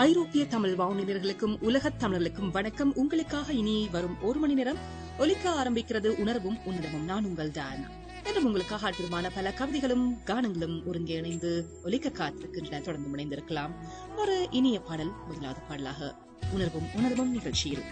ஐரோப்பிய தமிழ் வானொலியர்களுக்கும் உலகத் தமிழர்களுக்கும் வணக்கம். உங்களுக்காக இனி வரும் ஒரு மணி நேரம் ஒலிக்க ஆரம்பிக்கிறது உணர்வும் உன்னதமும். நான் உங்கள் டான். என்றும் உங்களுக்காக அற்புதமான பல கவிதைகளும் கானங்களும் ஒருங்கே இணைந்து ஒலிக்க காத்திருக்கின்றன. தொடர்ந்து இணைந்திருக்கலாம். ஒரு இனிய பாடல் முதலாவது பாடலாக உணர்வும் உன்னதமும் நிகழ்ச்சியில்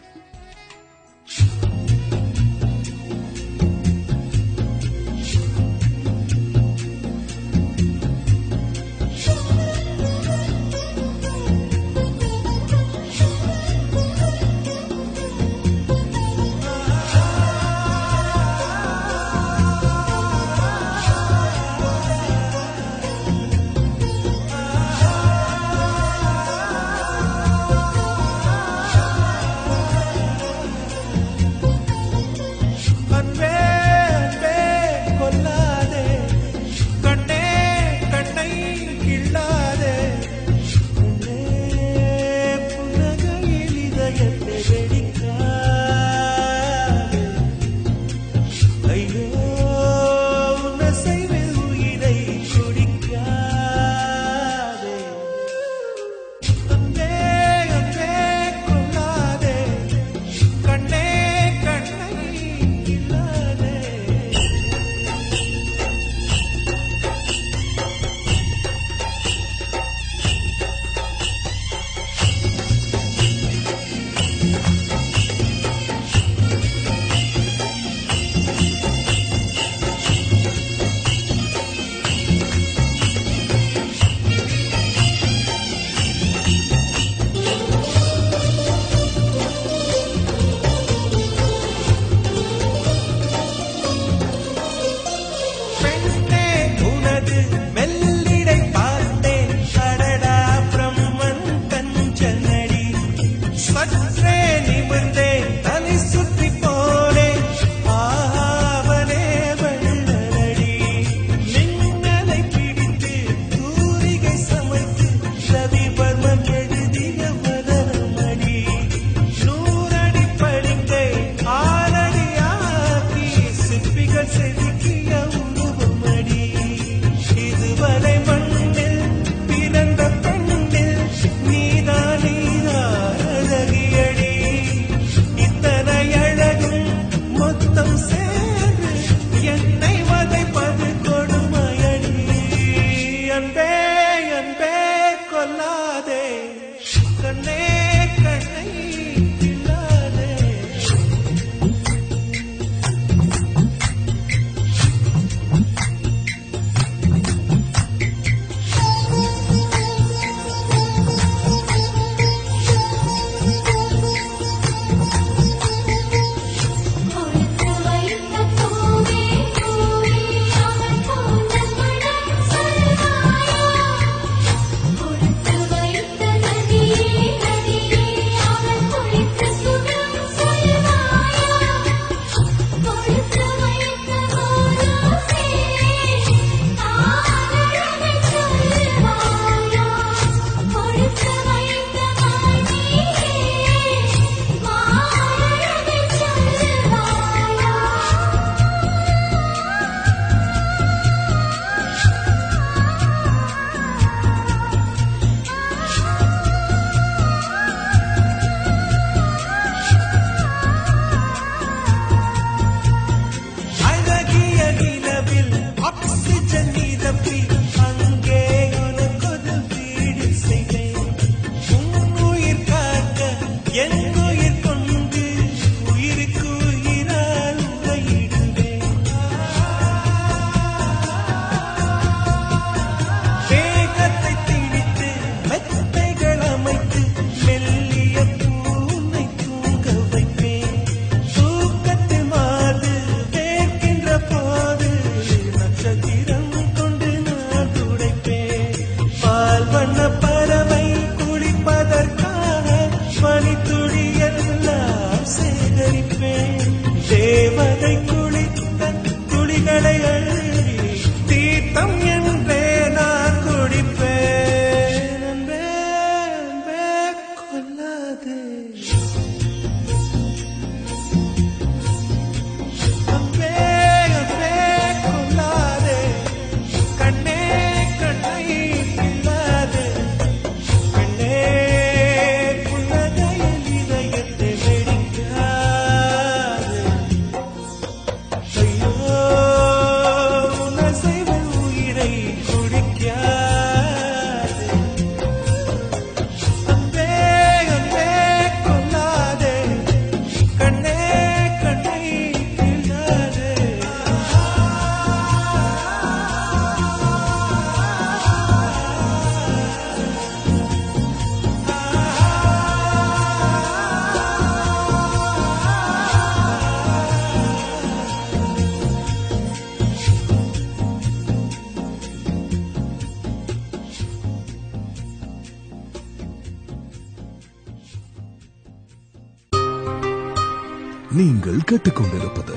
நீங்கள் கேட்டுக்கொண்டிருப்பது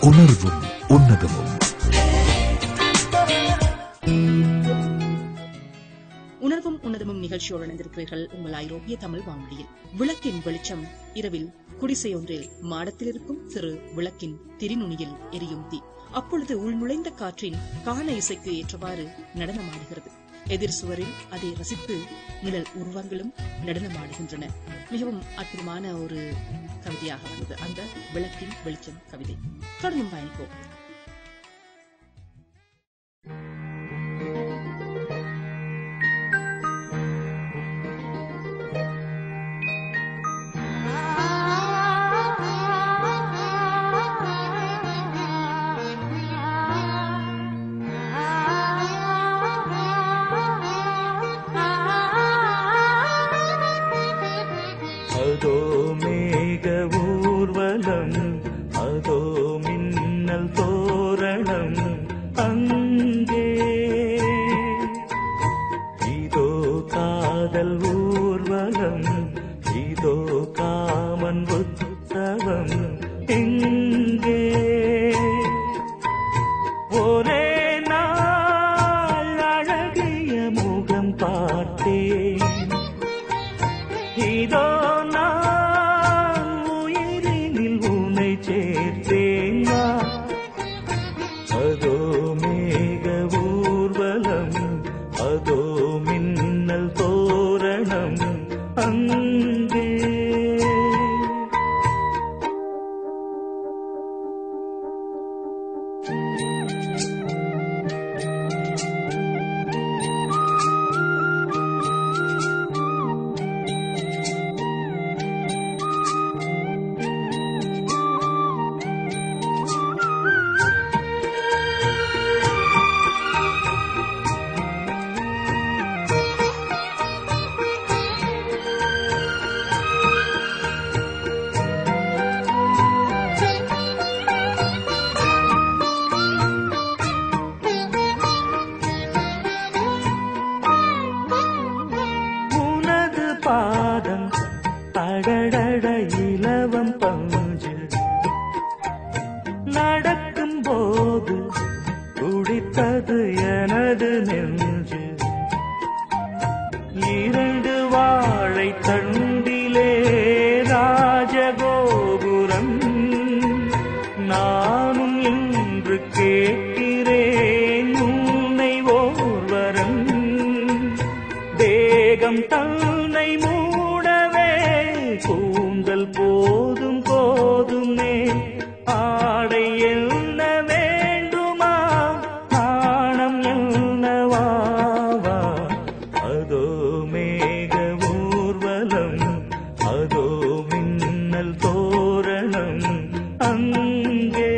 உணர்வும் உன்னதமும். உணர்வும் உன்னதமும் நிகழ்ச்சியோடு இணைந்திருக்கிறீர்கள் உங்கள் ஐரோப்பிய தமிழ் வானொலியில். விளக்கின் வெளிச்சம் இரவில் குடிசையொன்றில் மாடத்தில் இருக்கும் சிறு விளக்கின் திரிநுனியில் எரியும் தீ. அப்பொழுது உள்நுழைந்த காற்றின் கான இசைக்கு ஏற்றவாறு நடனமாடுகிறது. எதிர் சுவரில் அதை ரசித்து நிழல் உருவங்களும் நடனமாடுகின்றன. மிகவும் அற்புதமான ஒரு கவிதையாக வந்தது அந்த விளக்கின் வெளிச்சம் கவிதை. தொடர்ந்து பயணிப்போம். அதோ மேக ஊர்வலம், அதோ மின்னல் தோரணம், அங்கே இதோ காதல் ஊர்வலம், இதோ காமன் உற்சவம், எங்கே ஒரே நாள் அழகிய முகம் பார்த்தேன், இதோ நான் உயிரினில் உன்னை சேர்த்தேன். அதோ மேக ஊர்வலம், அதோ மின்னல் தோரணம், அங்கே பாதம் அடடட இலவம் பஞ்சு நடக்கும் போது குடித்தது எனது நெஞ்சு. இரண்டு வாழை தண்டிலே ராஜகோபுரம், நானும் இன்று கேட்கிறேன் உன்னை ஓர்வரம். தேகம் தன்னை மூடவே கூந்தல் போதும் போதுமே, ஆடை என்ன வேண்டுமா நாணம் என்னவாவா. அதோ மேக ஊர்வலம், அதோ மின்னல் தோரணம், அங்கே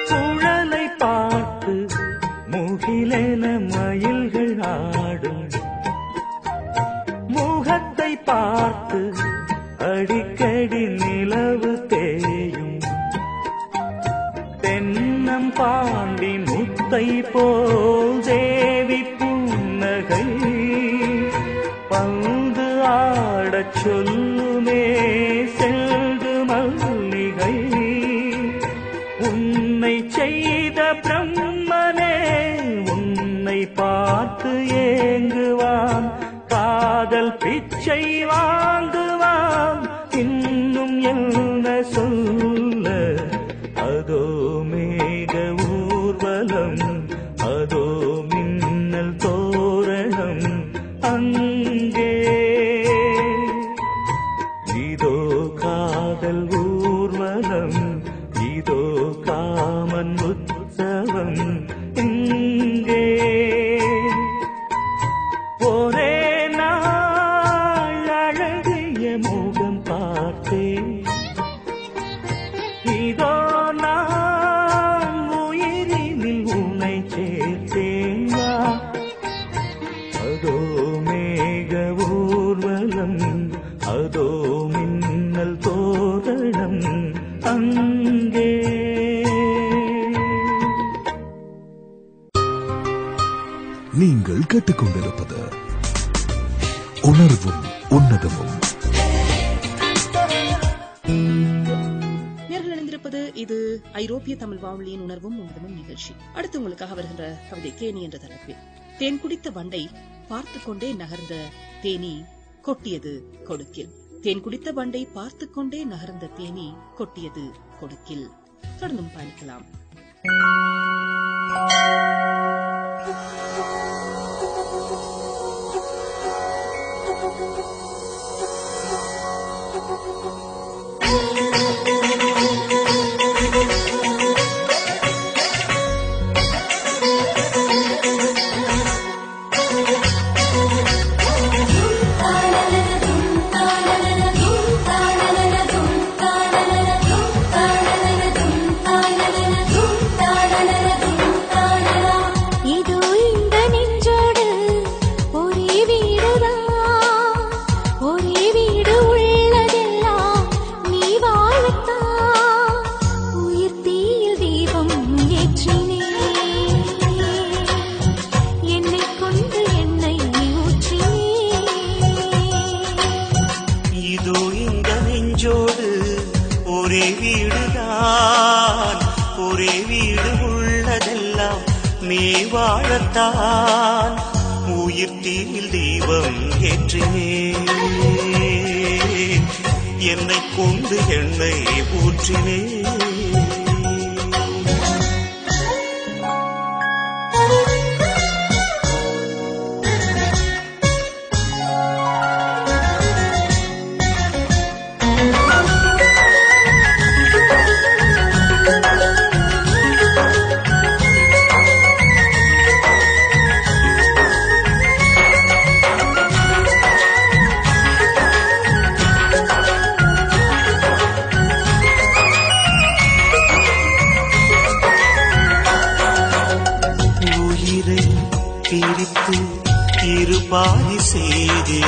குழலை பார்த்து முகிலென மயில்கள் ஆடும், முகத்தை பார்த்து அடிக்கடி நிலவு தேயும். தென்னம் பாண்டி முத்தை போல் தேவி புன்னகை, பந்து ஆடச் சொல்லுமே செல்து மல்லிகை. உன்னை செய்த பிரம்மனே உன்னை பார்த்து ஏங்குவான், காதல் பிச்சை வாங்குவான், இன்னும் என்ன சொல்ல. அதோ மேக ஊர்வலம், அதோ மின்னல் தோரணம், அங்கே காதல் ஊர்வலம் இதோ காமன் உற்சவம் இங்கே ஒரே நாள் அழகிய முகம் பார்த்தேன் இதோ நான் உயிரினில் உன்னை சேர்த்தேன் அதோ மேக ஊர்வலம் அதோ மின்னல் தோரணம் அங்கே நீங்கள் கேட்டுக்கொண்டிருப்பது உணர்வும் உன்னதமும். நேர்கள் இணைந்திருப்பது இது ஐரோப்பிய தமிழ் வானொலியின் உணர்வும் உன்னதமும் நிகழ்ச்சி. அடுத்து உங்களுக்காக வருகின்ற கவிதை தேனி என்ற தலைப்பில். தேன் குடித்த வண்டை பார்த்து கொண்டே நகர்ந்த தேனி கொட்டியது கொடுக்கில். தேன் குடித்த வண்டை பார்த்து கொண்டே நகர்ந்த தேனி கொட்டியது கொடுக்கில். தொடர்ந்தும் பயணிக்கலாம். வாழத்தான் உயிர்த்தீயில் தீபம் ஏற்றினேன் என்னை கொண்டு எண்ணெய் ஊற்றினேன் பாதி செய்தே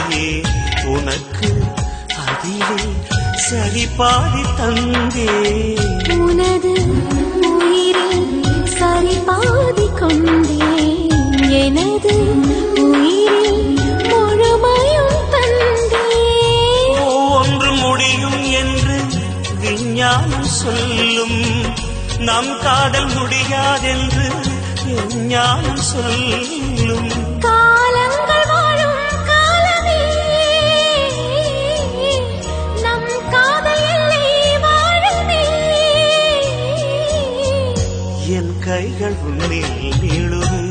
உனக்கு அதிலே சரி பாதி தந்தே உனது உயிரில் சரி பாதி கொண்டே எனது உயிரில் முழுமையும் தந்தே ஒன்று முடியும் என்று விஞ்ஞானம் சொல்லும் நம் காதல் முடியாதென்று விஞ்ஞானம் சொல்லும் காலங்கள் வாழும் காலமே நம் காதல் எல்லை வாழுமே என் கைகள் உன்னில் நீளுமே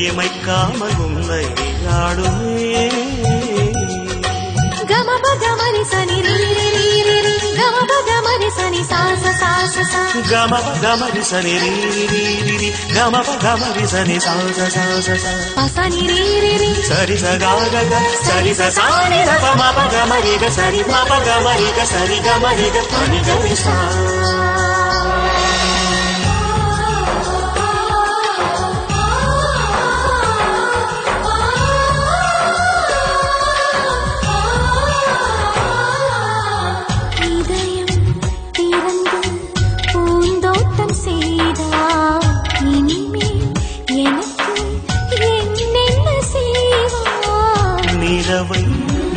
இமைக்காமல் உன்னை ஆடுமே கமபகமரி சனி ரீரி கமபகமரி சனி சாச சாச சா கமபகமரி சனி ரீரி கமபகமரி சனி சாச சாச சா பசனி ரீரி சரி சகாக சரி சசானி ரபமபகமரி க சரி மபகமரி க சரி கமரி க பனி கரி சா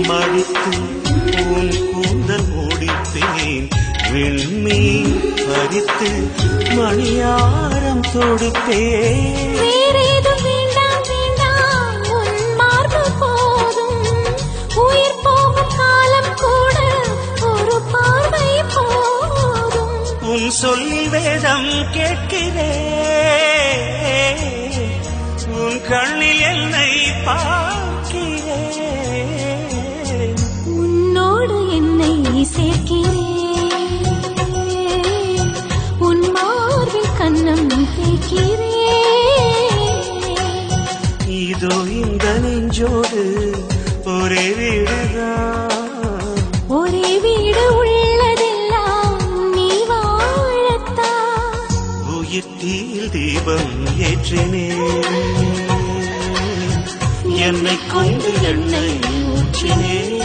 மடித்து உன் கூந்தல் முடிப்பேன் விண்மீன் பறித்து மணியாரம் தொடுப்பேன் வேறேதும் வேண்டாம் வேண்டாம் உன் மார்பு போதும் உயிர் போகும் காலம் கூட ஒரு பார்வை போதும் உன் சொல்லி வேதம் கேட்கிறேன் உன் கண்ணில் என்னை பார்க்கிறேன் உன்னோடு சேர்க்கிறேன் உன் மார்பில் கண்ணம் தேய்க்கிறேன் இதோ இந்த நெஞ்சோடு ஒரே வீடுதான் ஒரே வீடு உள்ளதெல்லாம் நீ வாழத்தான் உயிர் தீயில் தீபம் ஏற்றினேன் என்னை கொண்டு எண்ணெய் ஊற்றினேன்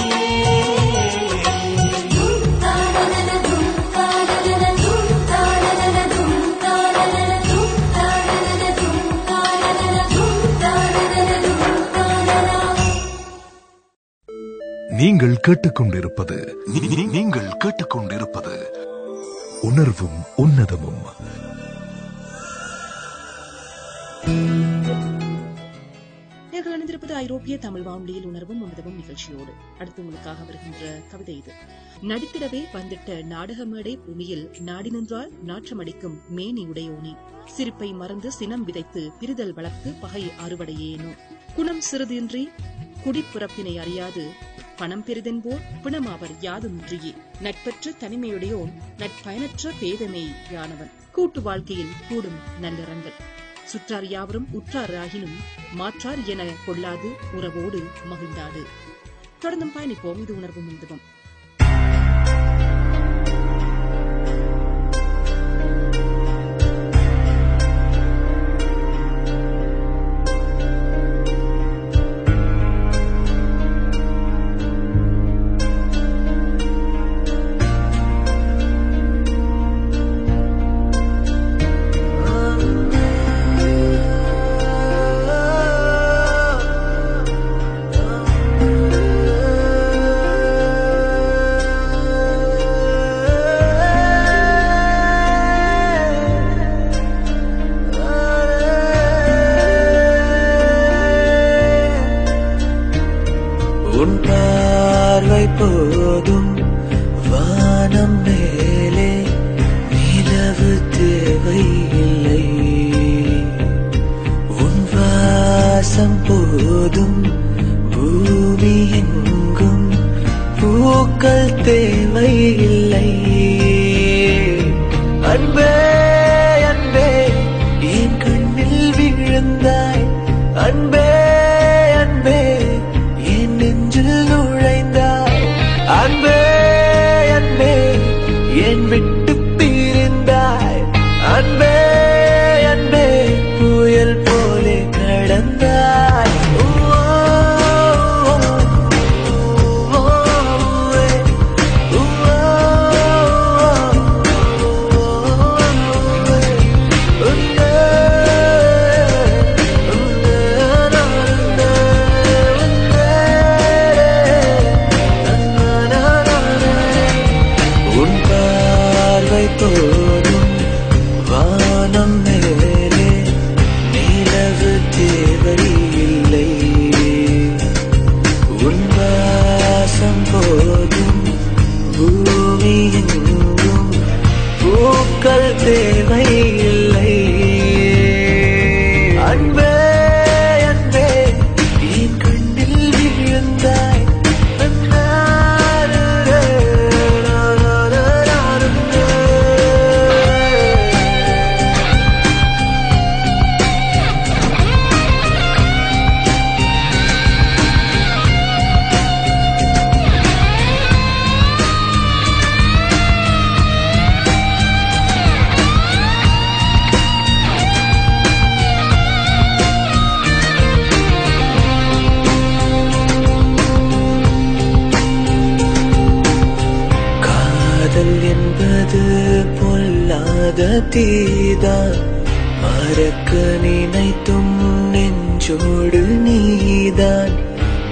நீங்கள் கேட்டுக்கொண்டிருப்பது நீங்கள் கேட்டுக்கொண்டிருப்பது உணர்வும் உன்னதமும். நேர்கள் அணிந்திருப்பது ஐரோப்பிய தமிழ் வானொலியில் உணர்வும் உன்னதமும் நிகழ்ச்சியோடு. அடுத்து உங்களுக்காக வருகின்ற கவிதை இது. நடித்திடவே வந்துட்ட நாடக மேடை பூமியில் நாடி நின்றால் நாற்றமடிக்கும் மேனி உடையோனே, சிரிப்பை மறந்து சினம் விதைத்து பிரிதல் வளர்த்து பகை அறுவடையேனோ, குணம் சிறிதின்றி குடிப்பிறப்பினை அறியாது பணம் பெரிதென்போர் பிணமாவர் யாதுமின்றியே, நட்பற்ற தனிமையுடையோன் நட்பயனற்ற பேதமை யானவன், கூட்டு வாழ்க்கையில் கூடும் நல்லறங்கள், சுற்றார் யாவரும் உற்றார் ஆகினும் மாற்றார் என கொள்ளாது உறவோடு மகிழ்ந்தாடு. தொடர்ந்தும் பயணிப்போம். இது உணர்வும் உந்தவம். உன் பார்வை போதும் வானம் மேலே நிலவு தேவையில்லை, உன் வாசம் போதும் பூமி எங்கும் பூக்கள் தேவையில்லை. அன்பே அன்பே என் கண்ணில் விழுந்தாய், அன்பே அன்பே என் நெஞ்சில் நுழைந்தாய், அன்பே அன்பே என் விட்டு பிரிந்தாய், அன்பே அன்பே புயல் போலே கடந்தாய். தோறும் வானம் மேலே நிலவு தேவையில்லை, உன் வாசம் போதும் பூமி எங்கும் பூக்கள் தேவையில்லை. அன்பே அன்பே என் கண்ணில் விழுந்தாய், என்பது பொல்லாத தீதான், மறக்க நினைத்தும் நெஞ்சோடு நீதான்,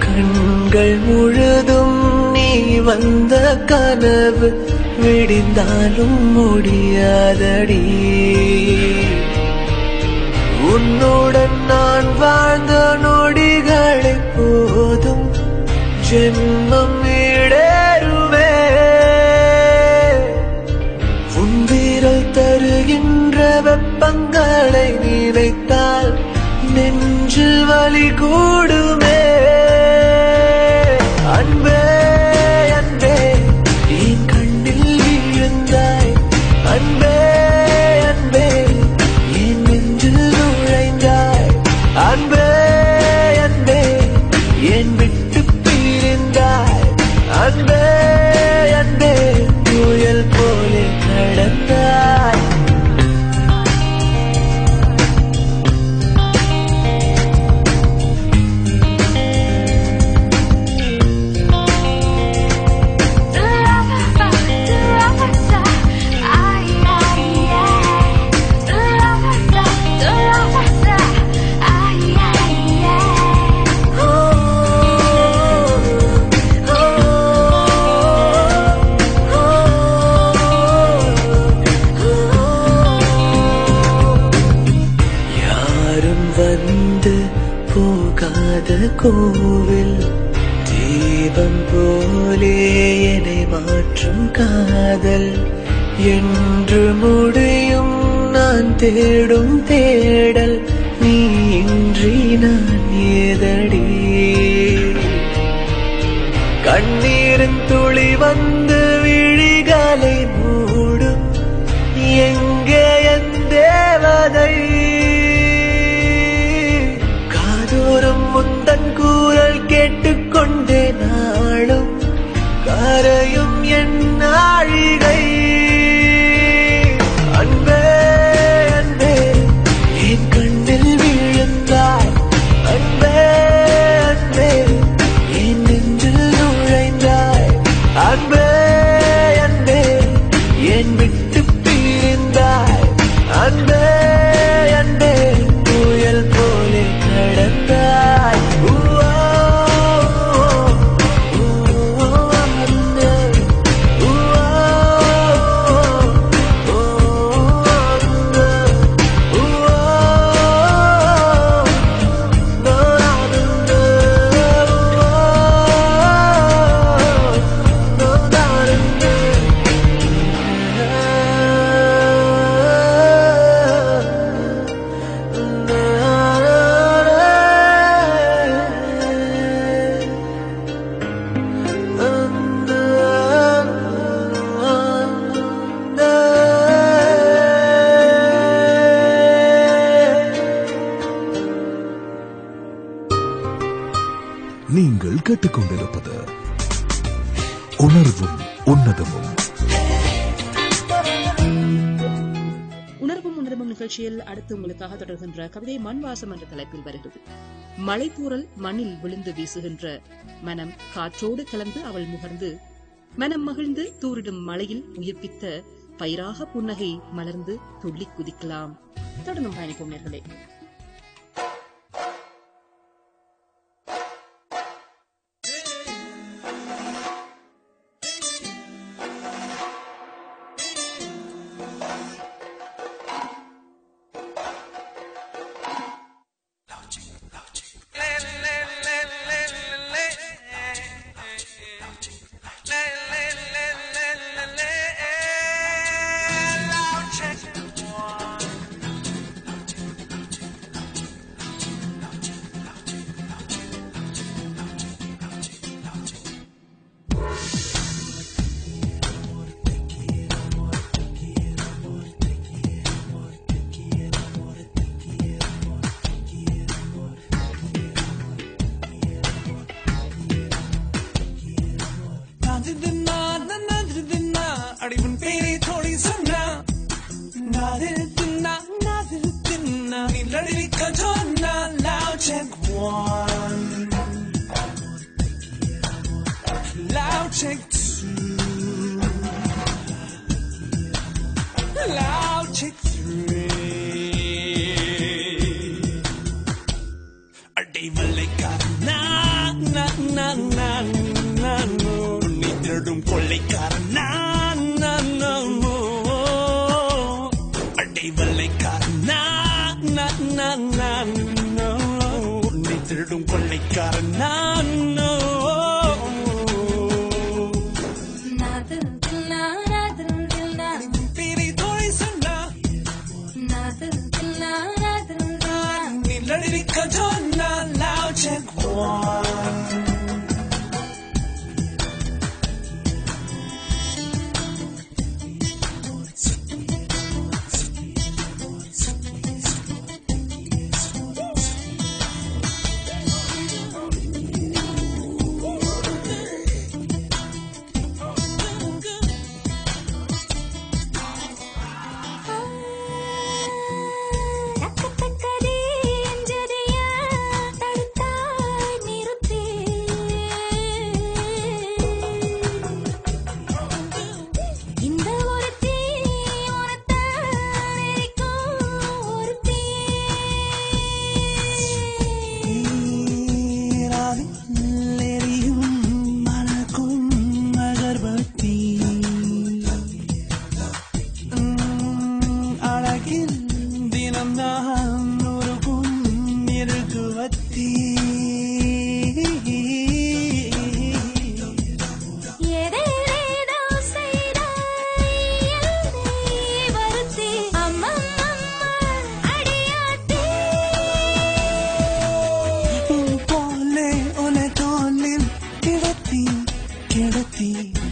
கண்கள் முழுதும் நீ வந்த கனவு விடிந்தாலும் முடியாதடி, உன்னுடன் நான் வாழ்ந்த நொடிகளை போதும் ஜென்மம் ஈடேறுவே, உன் வீரல் தருகின்ற வெப்பங்களை நினைத்தால் நெஞ்சில் வலி கூடுமே. அன்பே அன்பே என் மாற்றும் காதல் என்று முடியும் நான் தேடும் தேடல் நீ இன்றி நான் ஏதடி கண்ணீரின் துளி வந்து விழிகளை மூடும் எங்கே என் தேவதை காதோறும் முந்தன் கூறல் கேட்டுக்கொண்டே நாளும் கரையும் என் நாழிகை அன்பே அன்பே என் கண்ணில் விழுந்தாய் அன்பே அன்பே என் நெஞ்சில் நுழைந்தாய் அன்பே அன்பே என் விட்டு பிரிந்தாய் அன்பே அன்பே புயல் போலே கடந்தாய் நீங்கள் கேட்டுக்கொண்டிருப்பது உணர்வும் உன்னதமும். உணர்வும் உன்னதமும் நிகழ்ச்சியில் அடுத்து உங்களுக்காக தொடர்கின்ற கவிதை மண் வாசம் என்ற தலைப்பில் வருகிறது. மலைத்தூறல் மண்ணில் விழுந்து வீசுகின்ற மனம் காற்றோடு கலந்து அவள் முகர்ந்து மனம் மகிழ்ந்து தூரிடும் மலையில் உயிர்ப்பித்த பயிராக புன்னகை மலர்ந்து துள்ளி குதிக்கலாம். தொடர்ந்தும் பயணிப்போம் நேர்களே.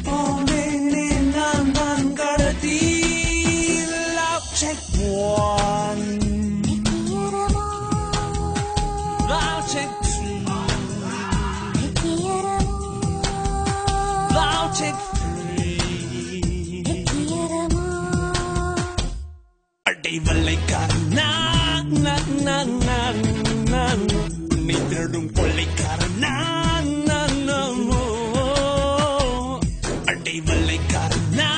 போனேனே நான் தான் கடத்தி love check one love check two love check three அடை வல்லைக்காரனா நான் நீ திருடும் கொள்ளைக்காரனா அடை வல்லைக்காரனா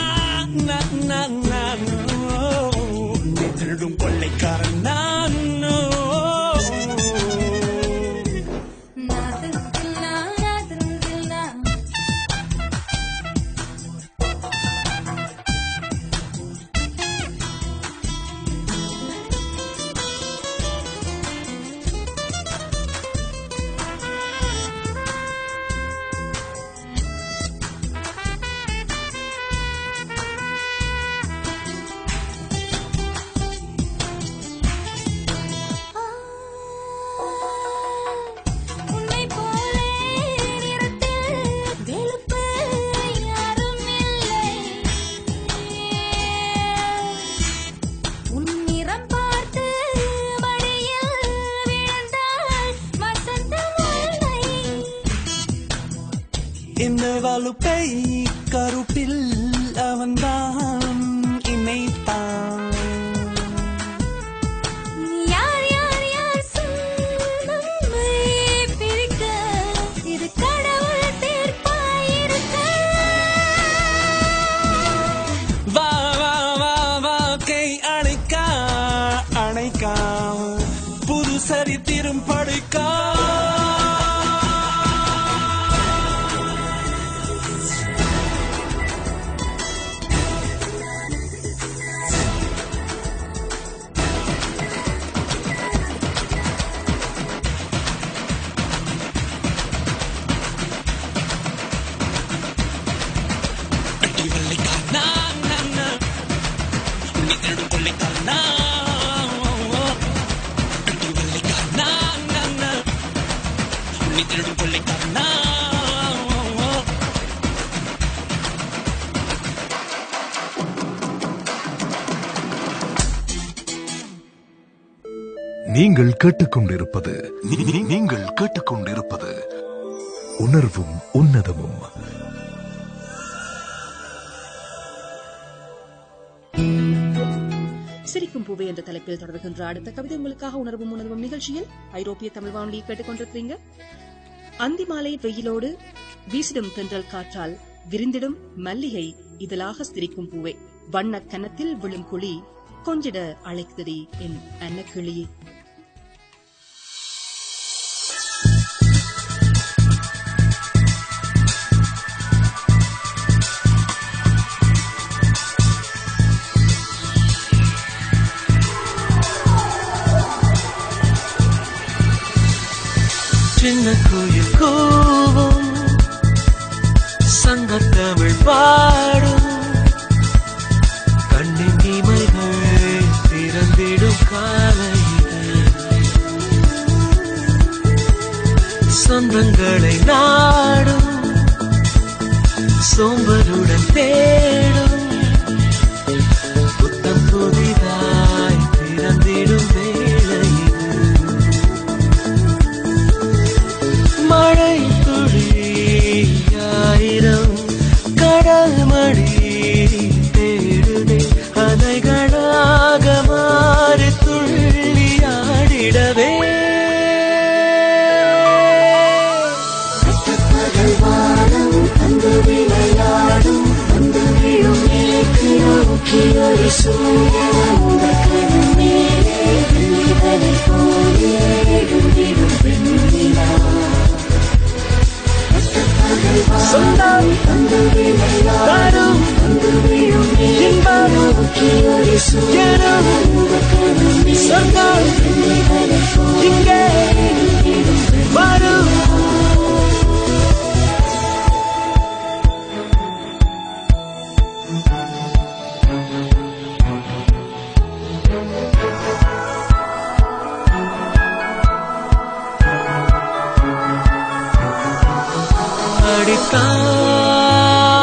நீ திருடும் கொள்ளைக்காரனா இந்த வலுப்பை கருப்பில் அவன்தான் இணைத்தான் யார் யார் யார் நம்மை பிரிக்க இது கடவுள் தீர்ப்பாயிருக்க வா வா வா வா கை அணைக்கா அணைக்கா புது சரித்திரம் படைக்கா நீங்கள் கேட்டுக்கொண்டிருப்பது உணர்வும் உன்னதமும். சிரிக்கும் பூவே என்ற தலைப்பில் தொடர்கின்ற அடுத்த கவிதை உங்களுக்காக உணர்வும் உணர்வும் நிகழ்ச்சியில் ஐரோப்பிய தமிழ் வானொலியை கேட்டுக்கொண்டிருக்கிறீங்க. அந்தி மாலை வெயிலோடு வீசிடும் தென்றல் காற்றால் விரிந்திடும் மல்லிகை இதழாக சிரிக்கும் பூவே, வண்ண கன்னத்தில் விழும் குழி கொஞ்சிட அழைக்குதடி என் அன்னக்கிளி. சின்ன கோயில் கூவும் சங்கத்தமிழ் பாடும் கண்ணின் இமைகள் திறந்திடும் காலையில் சொந்தங்களை நாடும் சோம்பலுடன் தேடும் புத்தம் புதிதாய் திறந்திடும் வேளையில் மழை துளியாயிரம் கடல் மடி தேடுதே அலைகளாக மாறி துள்ளியாடிடவே வானம் அந்த விளையாடும் அந்த விழும் ஒரு சூரியன் மேலே வெள்ளிவனை போலே எழுந்திடும் வெண்ணிலா சொந்தம் அந்த விளையாடும் அந்த விழும் இன்பம் ஒரு சூரியன் சொந்தம் வெள்ளிவனை போலே இங்கே வரும் அடித்தான்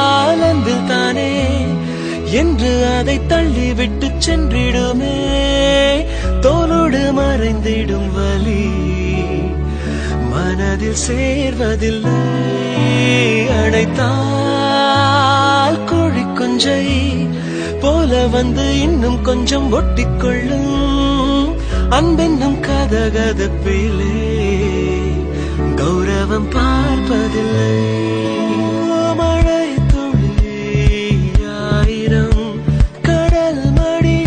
என்று அதை தள்ளிவிட்டு சென்றிடுமே. தோளோடு மறைந்திடும் வலி மனதில் சேர்வதில்லை. அடைத்தால் கோழி குஞ்சை போல வந்து இன்னும் கொஞ்சம் ஒட்டிக்கொள்ளும். அன்பென்னும் கதகதப்பிலே கௌரவம் பார்ப்பதில்லை. மழை துளி ஆயிரம் கடல் மடி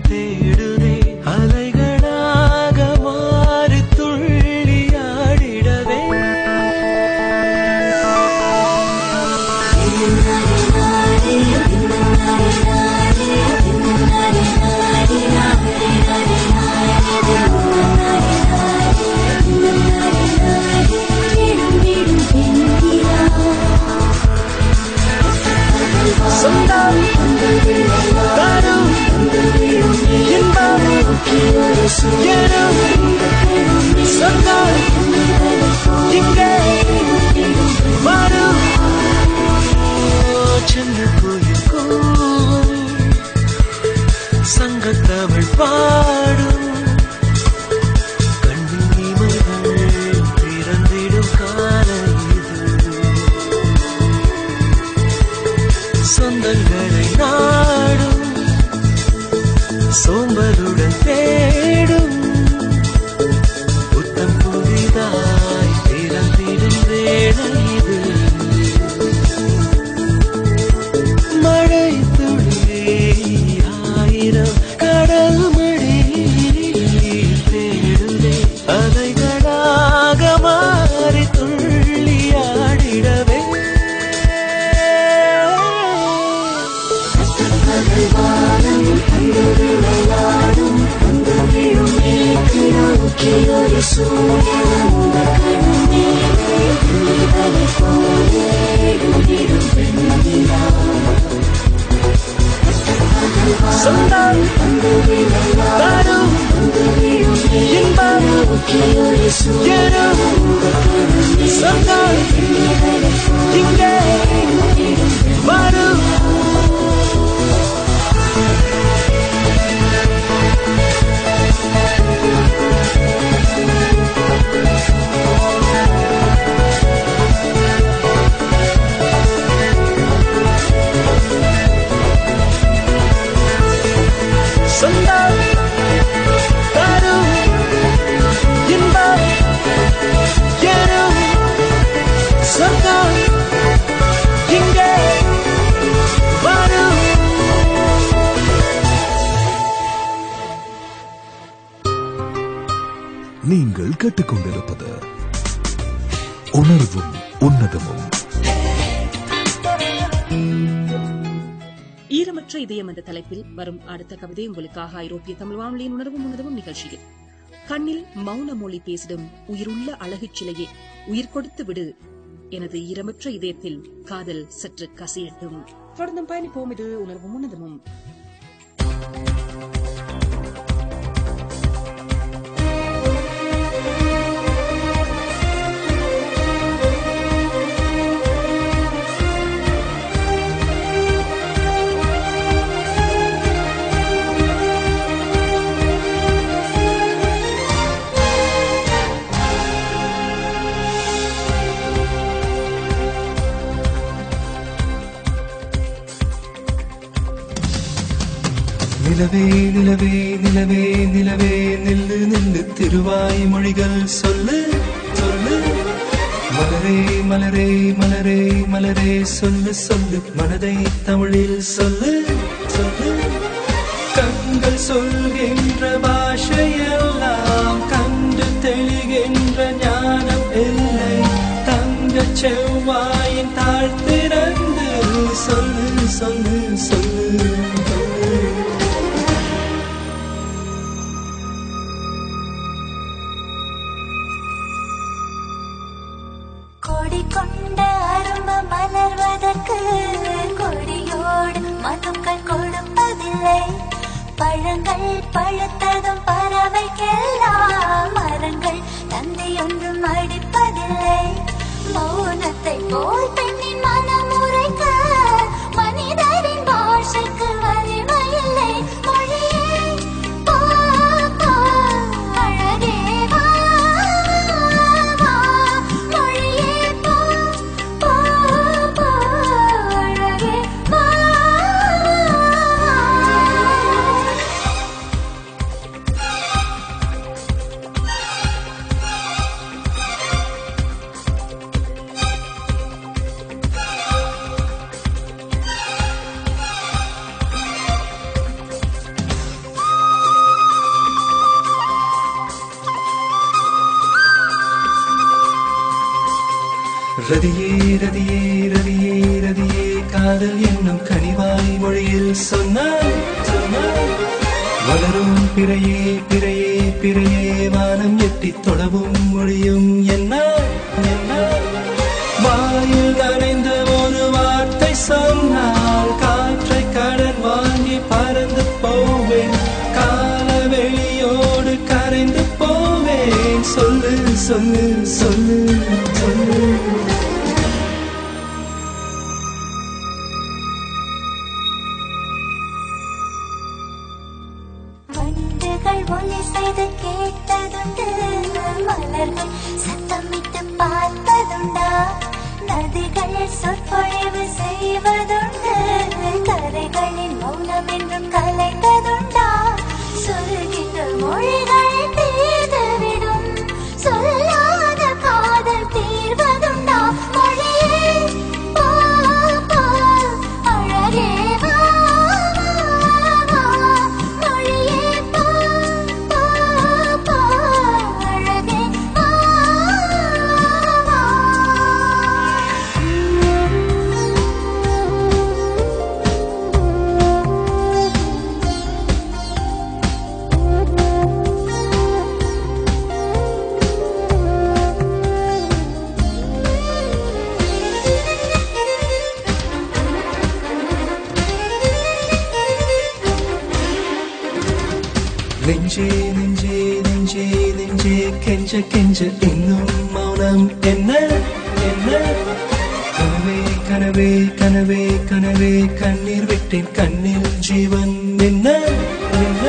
தேடுதே. அலைகளாக மாறி துள்ளி ஆடிடவே. சொந்தம் தரும் இன்பம் எனும் சொந்தம் இங்கே வரும். சின்ன கோயில் கோவும் சங்கத்தமிழ் பாடும். கண்ணிமைகள் பிறந்திடும் காலம் இது. சொந்தங்களை நாடும் சோம்பலுடன் தேடும். புத்தம் புதிதாய் பிறந்திடும் வேளை இது. மழை துளி ஆயிரம் கடல் மடி தேடுதே. அலைகளாக மாறி துள்ளி ஆடிடவே. சொந்தம் தரும் இன்பம் எனும் சொந்தம் இங்கே வரும். சொந்தம் தரும் இன்பம் எனும் சொந்தம் இங்கே வரும். நீங்கள் கேட்டுக்கொண்டிருப்பது உணர்வும் உன்னதமும். ஈரமற்ற இதயம் என்ற தலைப்பில் வரும் அடுத்த கவிதை உங்களுக்காக ஐரோப்பிய தமிழ் வானொலியின் உணர்வும் உணர்வும் நிகழ்ச்சியில். கண்ணில் மௌன மொழி பேசிடும் உயிருள்ள அழகுச் சிலையே, உயிர் கொடுத்து விடு எனது ஈரமற்ற இதயத்தில் காதல் சற்று கசியட்டும். தொடர்ந்தும் பயணிப்போம். இது உணர்வும் உன்னதமும். நிலவே நிலவே நிலவே நிலவே நில்லு நில்லு திருவாய் மொழிகள் சொல்லு சொல்லு. மலரே மலரே மலரே மலரே சொல்லு சொல்லு. மனதை தமிழில் சொல்லு சொல்லு. கண்கள் சொல்கின்ற பாஷையெல்லாம் கண்டு தெளிகின்ற ஞானம் இல்லை. தங்க செவ்வாயின் தாழ்த்திறந்து சொல்லு சொல்லு சொல்லு. கொண்ட அரும்பு மலர்வதற்கு கொடியோடு மதுக்கள் கொடுப்பதில்லை. பழங்கள் பழுத்ததும் பறவைக்கெல்லாம் மரங்கள் தந்தை ஒன்றும் அடிப்பதில்லை. மௌனத்தை போல் பெண்ணின் மனமுறைக்க மனிதரின் பாஷை ரதியே ரதியே ரதியே ரதியே காதல் என்னும் கனிவாய் மொழியில் சொன்னாய் சொன்னாய். வளரும் பிறையே பிறையே பிறையே வானம் எட்டி தொடவும் மொழியும் என்ன என்ன. வாயில் நனைந்த ஒரு வார்த்தை சொன்னால் காற்றை கடன் வாங்கி பறந்து போவேன். காலவெளியோடு கரைந்து போவேன். சொல்லு சொல்லு சொல்லு சொல்லு. வண்டுகள் ஒலி செய்து கேட்டதுண்டு, மலர்கள் சத்தமிட்டு பார்த்ததுண்டா, நதிகள் சொற்பொழிவு செய்வதுண்டு, கரைகளின் மௌனம் என்றும் கலைந்ததுண்டா, சொல்கின்ற மொழிகள் தீர்ந்துவிடும், சொல்லாத காதல் தீர்வதுண்டா. மொழியே போ போ அழகே வா வா, மொழியே போ போ போ அழகே வா வா. நெஞ்சே நெஞ்சே நெஞ்சே நெஞ்சே கெஞ்ச கெஞ்ச இன்னும் மௌனம் என்ன என்ன. கனவே கனவே கனவே கனவே கண்ணீர் விட்டேன் கண்ணில் ஜீவன் என்ன என்ன.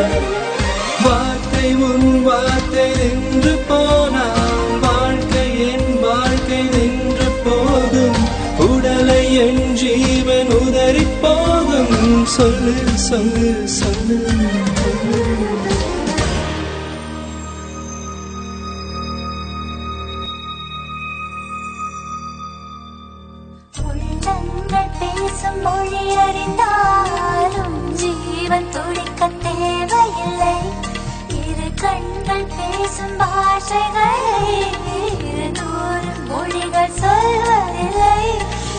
வார்த்தை உன் வார்த்தை நின்று போனால் வாழ்க்கை என் வாழ்க்கை நின்று போகும். உடலை என் ஜீவன் உதறி போகும். சொல்லு சொல்லு சொல்லு சொல்லு. உள்ளங்கள் பேசும் மொழி அறிந்தாலும் ஜீவன் துடிக்க தேவையில்லை. இரு கண்கள் பேசும் பாஷைகளை இருநூறு மொழிகள் சொல்வதில்லை.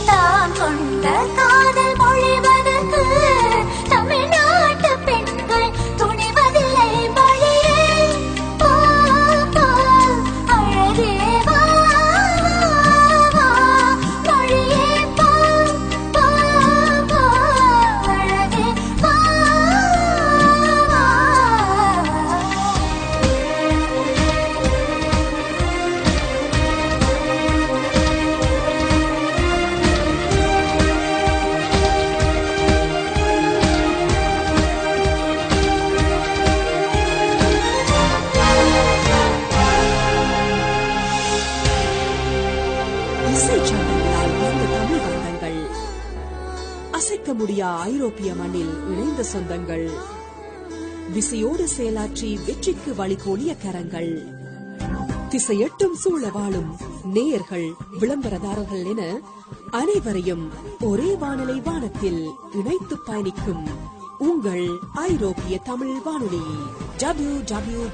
தாம் கொண்ட காதல் மொழிவதற்கு தமிழ்நாட்டு பெண்கள் துணிவதில்லை. மொழியே போ போ அழகே வா வா, மொழியே போ போ போ அழகே வா வா. இசைச்சந்தங்களால் வந்த தமிழ் பந்தங்கள், அசைக்க முடியா ஐரோப்பிய மண்ணில் இணைந்த சொந்தங்கள், விசையோடு செயலாற்றி வெற்றிக்கு வழிகோலிய கரங்கள், திசையெட்டும் சூழ வாழும் நேயர்கள், விளம்பரதாரர்கள் என அனைவரையும் ஒரே வானலை வானத்தில் இணைத்து பயணிக்கும் உங்கள் ஐரோப்பிய தமிழ் வானொலி www.etr.fm.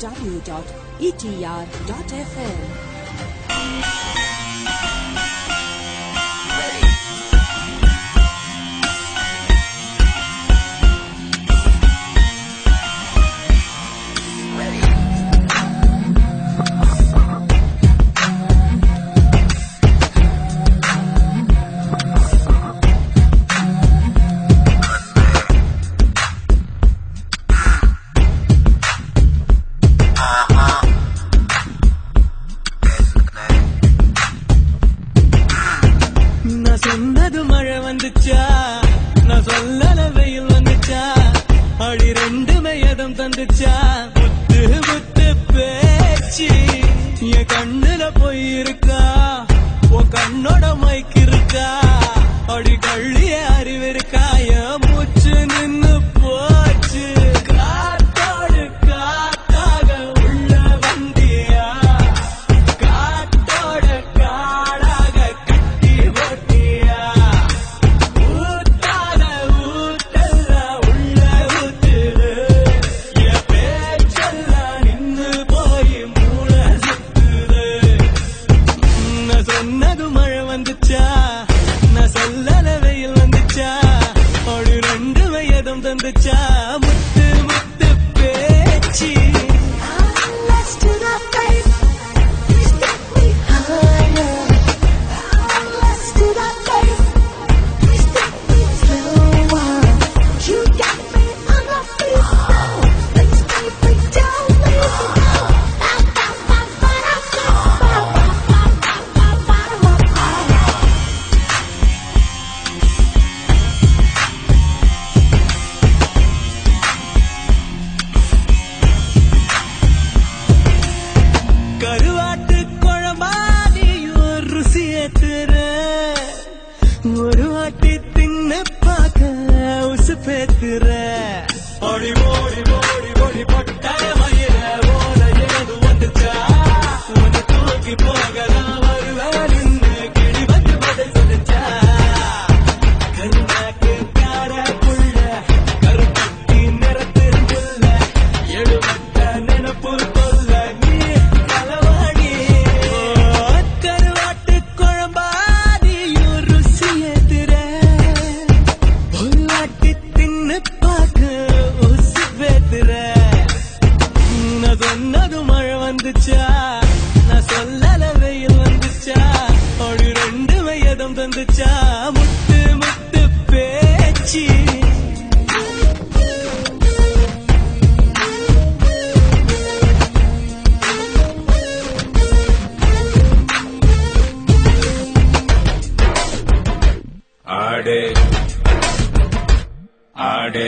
தந்துச்சா முத்து முத்து பேச்சு என் கண்ணுல போயிருக்கா உன் கண்ணோட மைக்கு இருக்கா அடி கள்ளிய அறிவு இருக்கா என் மூச்சு நின்னு போச்சு காத்தோடு காத்தாக உள்ள வந்தியா காத்தோட காடாக கட்டி போட்டியா ஊத்தாத ஊத்தல்ல உள்ள ஊத்துது என் பேச்ச உசுப்பேத்துற ஓடி ஓடி ஓடி ஓடி பட்ட மயிர ஓட ஏது வந்துச்சா உன்னை தூக்கி போகலாம் வருவேன் நின்று கிளி வந்து பதில் சொல்லிச்சா கருணாக்கு கார புள்ள கருப்பட்டி நிறத்து புள்ள எழுவட்ட நினப்பு கொல்ல நீ களவாடி கருவாட்டு குழம்பாதியும் ருசியேத்துற ஒரு வாட்டி தின்னு பார்க்க உசுப்பேத்துற நான் சொன்னது மழை வந்துச்சா நான் சொல்லல வெயில் வந்துச்சா அப்படி ரெண்டு வயதம் தந்துச்சா முத்து முத்து பேச்சு ஆடே ஆடே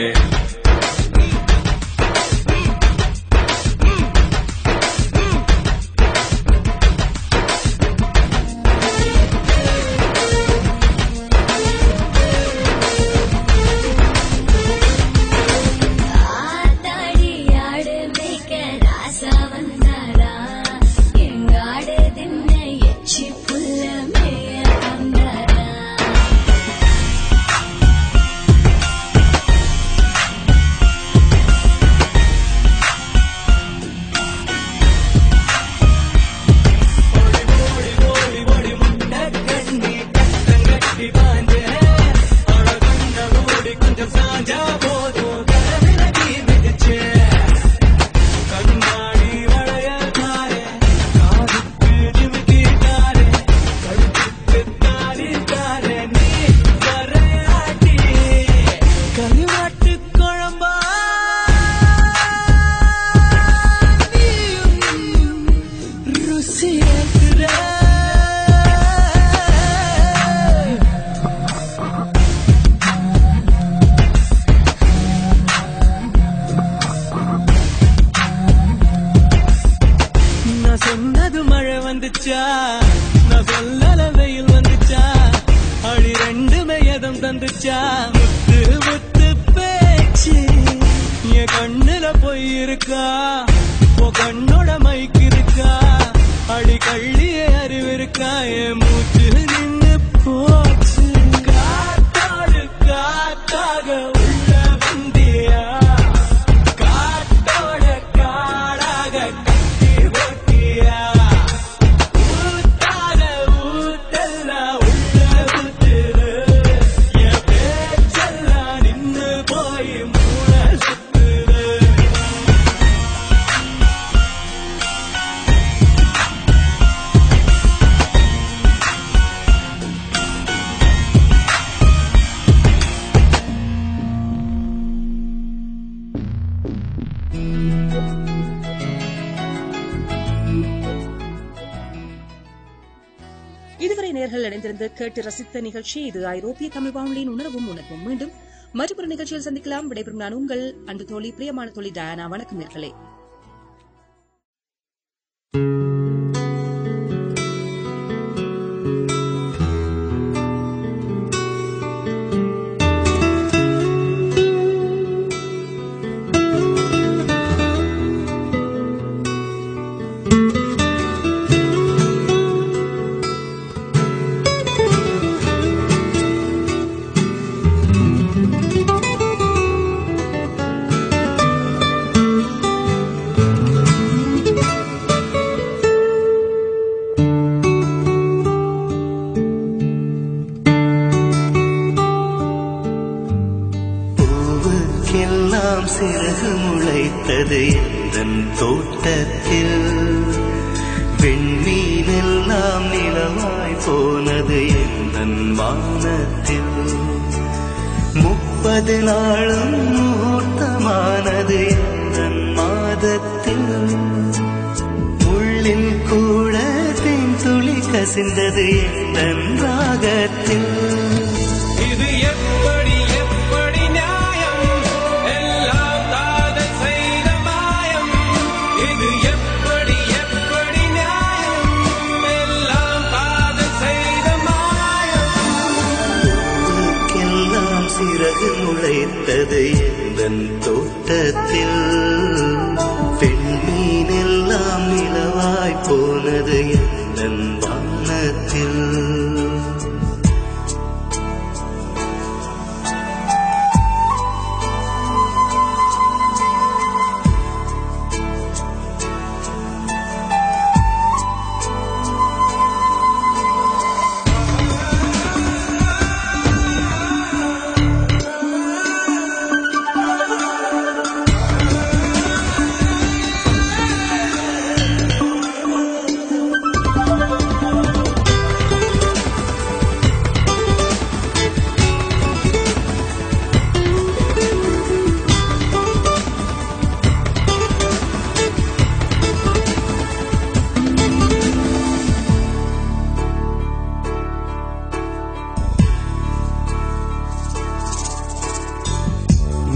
ஆத்தாடி ஆடு மேய்க்க ராசா வந்தாரா எங்காடு தின்ன எச்சி புல்ல மேய வந்தாரா கருவாட்டு குழம்பா ருசியேத்துற நான் சொன்னது மழை வந்துச்சா நான் சொல்லல வெயில் வந்துச்சா அடி ரெண்டுமே எதம் தந்துச்சா முத்து முத்து பேச்சு என் கண்ணுல போய் இருக்கா உன் கண்ணோட மைக்கு இருக்கா அடி கள்ளியே அறிவு இருக்கா என் மூச்சு நின்னு போச்சு காத்தாடு காத்தாக உள்ள வந்தியா காட்டோட காடாக கட்டி ஓட்டியா ஊத்தாத ஊத்தெல்லாம் உள்ள ஊத்துது என் பேச்செல்லாம் நின்னு போய் மூளை சுத்துது இதுவரை நேர்கள் இணைந்திருந்து கேட்டு ரசித்த நிகழ்ச்சி இது ஐரோப்பிய தமிழ் வானொலியின் உணர்வும் உணர்வும். மீண்டும் மற்றொரு நிகழ்ச்சியில் சந்திக்கலாம். விடைபெறும் நான் உங்கள் அன்பு தோழி பிரியமான தோழி டயானா. வணக்கம் நேர்களே. பூவுக்கெல்லாம் சிறகு முளைத்தது எந்தன் தோட்டத்தில் வெண்மீனெல்லாம் நிலவாய் போனது எந்தன் வானத்தில் 30 நாளும் முகூர்த்தமானது எந்தன் மாதத்தில் உள்ளில் கூட தென்துளி கசிந்தது எந்தன் ராகத்தில் இது எப்படி எப்படி நியாயம் எல்லாம் காதல் செய்த மாயம் இது எப்படி எப்படி நியாயம் எல்லாம் காதல் செய்த மாயம் பூவுக்கெல்லாம் சிறகு முளைத்தது எந்தன் தோட்டத்தில். பெண்மீனெல்லாம் நிலவாய் போனது எந்தன் வானத்தில்.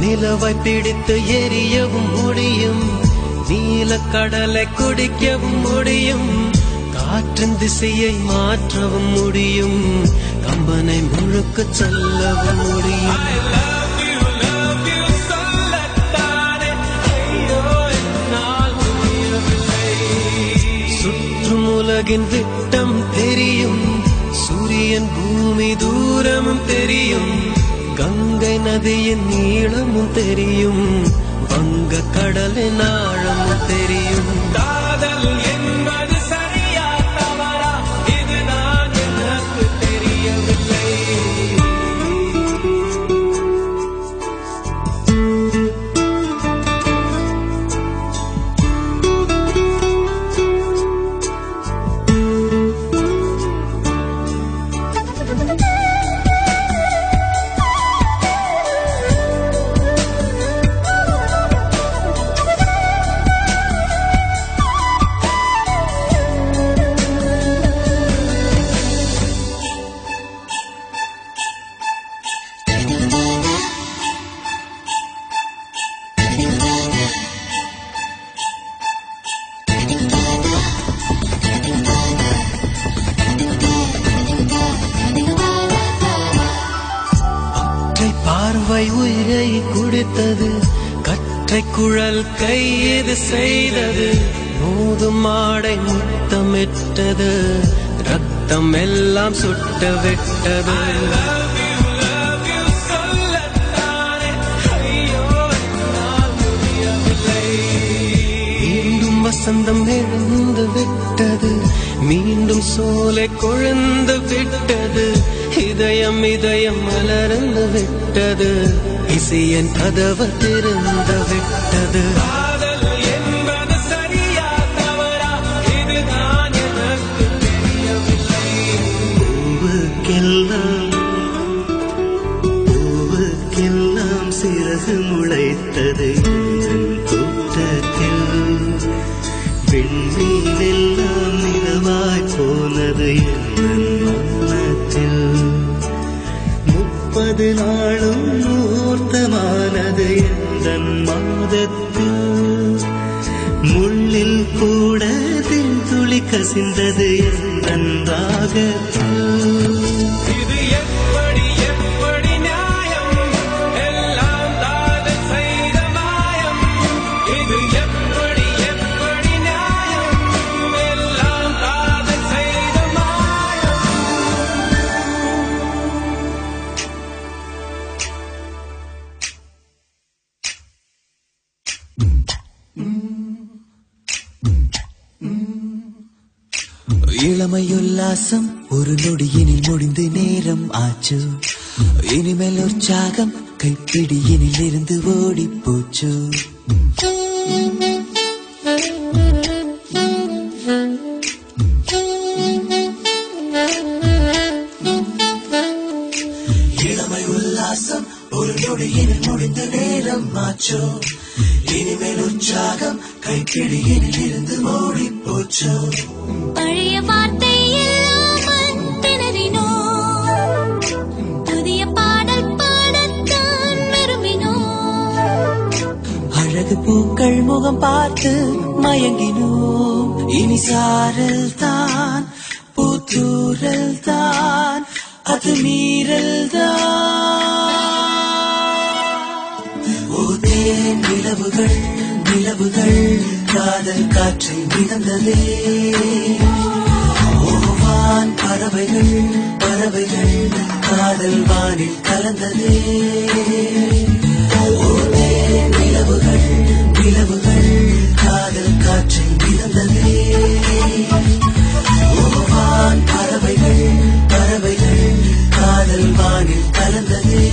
நிலவை பிடித்து எரியவும் முடியும், நீலக்கடலை குடிக்கவும் முடியும், காற்றின் திசையை மாற்றவும் முடியும், கம்பனை முழுக்க செல்லவும் முடியும். சுற்றும் உலகின் விட்டம் தெரியும், சூரியன் பூமி தூரமும் தெரியும், கங்கை நதியின் நீளமும் தெரியும், வங்க கடலின் ஆழமும் தெரியும். காதல் என்பது சரியா தவறா, இது நான் எனக்கு தெரியவில்லை. பார்வை உயிரை குடித்தது, கற்றை குழல் கைது செய்தது, மோதும் ஆடை முத்தமிட்டது, ரத்தம் எல்லாம் சுட்ட விட்டது. மீண்டும் வசந்தம் எழுந்து விட்டது, மீண்டும் சோலை கொழுந்து விட்டது, இதயம் இதயம் மலர்ந்து விட்டது, இசையன் கதவு திறந்து விட்டது. காதல் என்பது சரியா தவறா, இதுதான் எனக்கு தெரியவில்லை. பூவுக்கெல்லாம் சிறகு முளைத்தது எந்தன் தோட்டத்தில். விண்மீனெல்லாம் நிலவாய் போனது எந்தன் வானத்தில். 30 நாளும் மூர்த்தமானது எந்தன் மாதத்தில். முள்ளில் கூட துளி கசிந்தது எந்தன் ராகத்தில். இது எப்படி எப்படி நியாயம், எல்லாம் காதல் செய்த மாயம். இது எப்படி எப்படி நியாயம், எல்லாம் காதல் செய்த மாயம். இளமையுல்லாசம் ஒரு நொடியினில் முடிந்து நேரம் ஆச்சு, இனிமேல் உற்சாகம் கைப்பிடியினில் இருந்து ஓடி போச்சு. இளமை உல்லாசம் ஒரு நொடியினில் முடிந்து நேரம் ஆச்சு, இனிமேல் உற்சாகம் கைப்பிடியினில் இருந்து ஓடி போச்சு. பழைய வார்த்தை எல்லாம் திணறினோம், புதிய பாடல் பாடத்தான் விரும்பினோம். அழகு பூக்கள் முகம் பார்த்து மயங்கினோம், இனி சாரல் தான் பூத்தூரல் தான், அது மீறல் தான். நிலவுகள் நிலவுகள் காதல் காற்றில் மிதந்ததே ஓவான் பறவைகள் பறவைகள் காதல் வானில் கலந்ததே ஓதே நிலவுகள் நிலவுகள் காதல் காற்றில் மிதந்ததே ஓவான் பறவைகள் பறவைகள் காதல் வானில் கலந்ததே